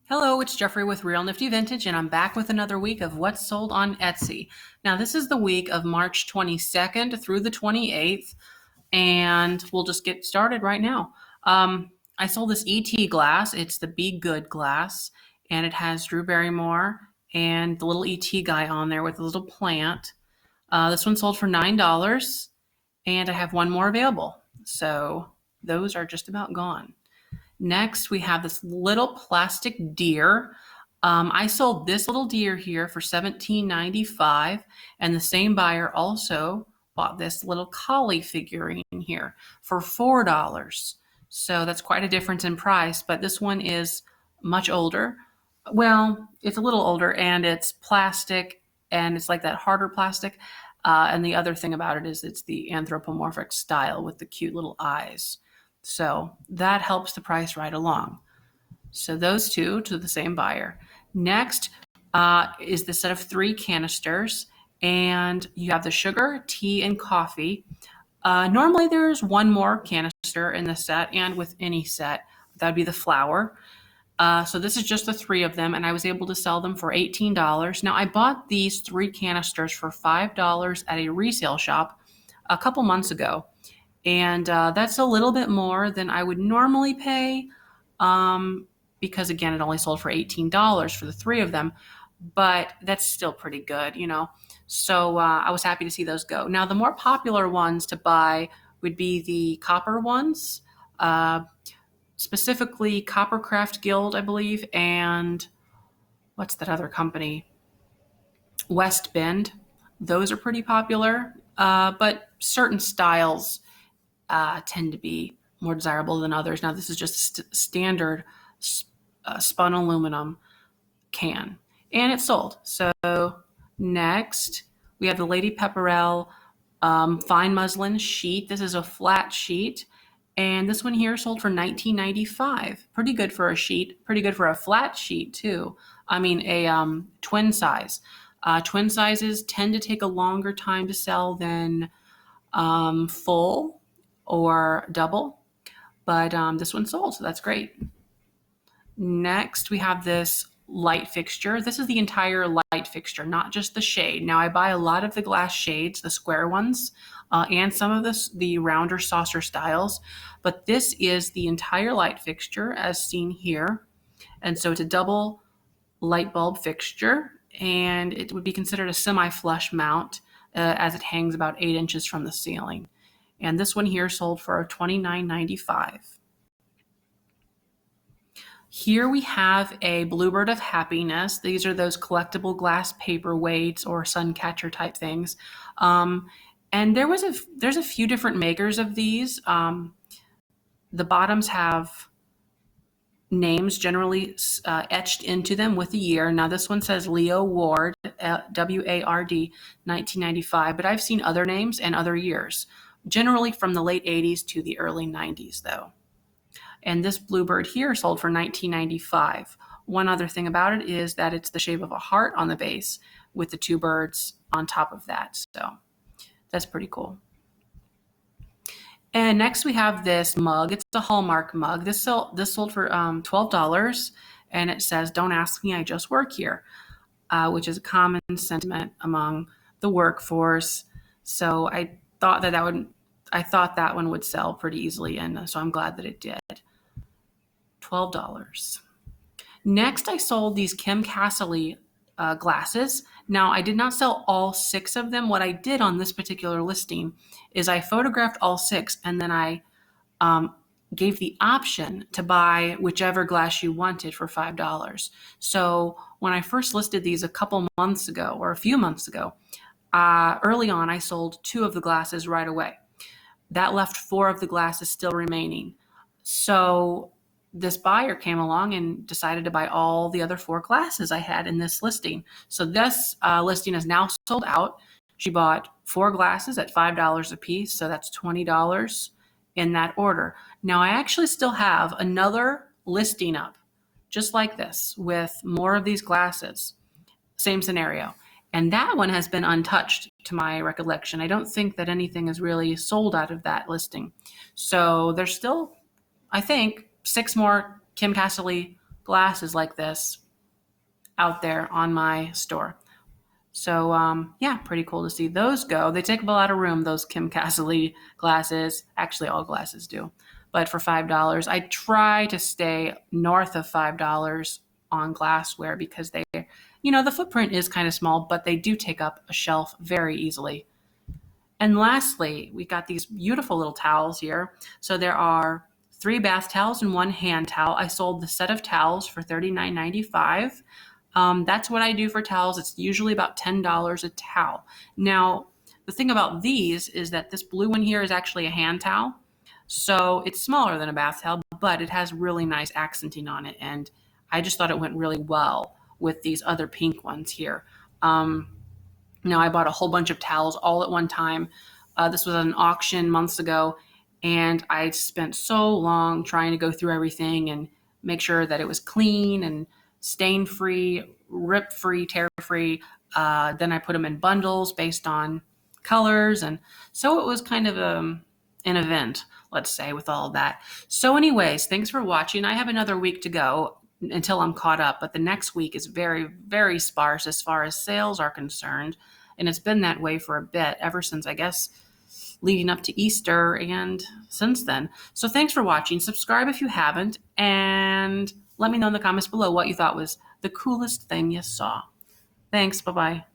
Hello, it's Jeffrey with Real Nifty Vintage, and I'm back with another week of what's sold on Etsy. Now, this is the week of March 22nd through the 28th, and we'll just get started right now. I sold this ET glass. It's the Be Good glass, and it has Drew Barrymore and the little ET guy on there with a little plant. This one sold for $9, and I have one more available. So those are just about gone. Next, we have this little plastic deer. I sold this little deer here for $17.95, and the same buyer also bought this little collie figurine here for $4. So that's quite a difference in price, but this one is much older. Well, it's a little older, and it's plastic, and it's like that harder plastic. And the other thing about it is it's the anthropomorphic style with the cute little eyes. So that helps the price right along. So those two to the same buyer. Next is the set of 3 canisters, and you have the sugar, tea, and coffee. Normally there's one more canister in the set, and with any set, that would be the flour. So this is just the 3 of them, and I was able to sell them for $18. Now, I bought these 3 canisters for $5 at a resale shop a couple months ago. And that's a little bit more than I would normally pay because, again, it only sold for $18 for the 3 of them. But that's still pretty good, you know. So I was happy to see those go. Now, the more popular ones to buy would be the copper ones, specifically Coppercraft Guild, I believe, and what's that other company? West Bend. Those are pretty popular, but certain styles tend to be more desirable than others. Now, this is just standard spun aluminum can, and it's sold. So next, we have the Lady Pepperell fine muslin sheet. This is a flat sheet, and this one here sold for $19.95. Pretty good for a sheet. Pretty good for a flat sheet too. I mean, a twin size. Twin sizes tend to take a longer time to sell than full or double, but this one sold, so that's great. Next, we have this light fixture. This is the entire light fixture, not just the shade. Now, I buy a lot of the glass shades, the square ones, and some of the rounder saucer styles, but this is the entire light fixture as seen here. And so it's a double light bulb fixture, and it would be considered a semi-flush mount as it hangs about 8 inches from the ceiling. And this one here sold for $29.95. Here we have a Bluebird of Happiness. These are those collectible glass paperweights or sun catcher type things. And there's a few different makers of these. The bottoms have names generally etched into them with the year. Now this one says Leo Ward, W-A-R-D, 1995, but I've seen other names and other years. Generally from the late 80s to the early 90s, though. And this Bluebird here sold for $19.95. One other thing about it is that it's the shape of a heart on the base with the 2 birds on top of that. So that's pretty cool. And next we have this mug. It's a Hallmark mug. This sold for $12, and it says, "Don't ask me, I just work here," which is a common sentiment among the workforce. So I thought that one would sell pretty easily, and so I'm glad that it did. $12. Next, I sold these Kim Casserly glasses. Now, I did not sell all 6 of them. What I did on this particular listing is I photographed all 6, and then I gave the option to buy whichever glass you wanted for $5. So when I first listed these a couple months ago, or a few months ago, early on, I sold 2 of the glasses right away. That left 4 of the glasses still remaining. So this buyer came along and decided to buy all the other 4 glasses I had in this listing. So this listing is now sold out. She bought 4 glasses at $5 a piece, so that's $20 in that order. Now, I actually still have another listing up, just like this, with more of these glasses. Same scenario. And that one has been untouched to my recollection. I don't think that anything is really sold out of that listing. So there's still, I think, 6 more Kim Casserly glasses like this out there on my store. So yeah, pretty cool to see those go. They take up a lot of room, those Kim Cassidy glasses. Actually, all glasses do. But for $5, I try to stay north of $5 on glassware because they, the footprint is kind of small, but they do take up a shelf very easily. And lastly, we got these beautiful little towels here. So there are 3 bath towels and 1 hand towel. I sold the set of towels for $39.95. That's what I do for towels. It's usually about $10 a towel. Now, the thing about these is that this blue one here is actually a hand towel. So it's smaller than a bath towel, but it has really nice accenting on it. And I just thought it went really well with these other pink ones here. Now, I bought a whole bunch of towels all at one time. This was an auction months ago, and I spent so long trying to go through everything and make sure that it was clean and stain-free, rip-free, tear-free. Then I put them in bundles based on colors, and so it was kind of an event, let's say, with all of that. So anyways, thanks for watching. I have another week to go until I'm caught up, but the next week is very, very sparse as far as sales are concerned, and it's been that way for a bit, ever since, I guess, leading up to Easter and since then. So thanks for watching. Subscribe if you haven't, and let me know in the comments below what you thought was the coolest thing you saw. Thanks. Bye-bye.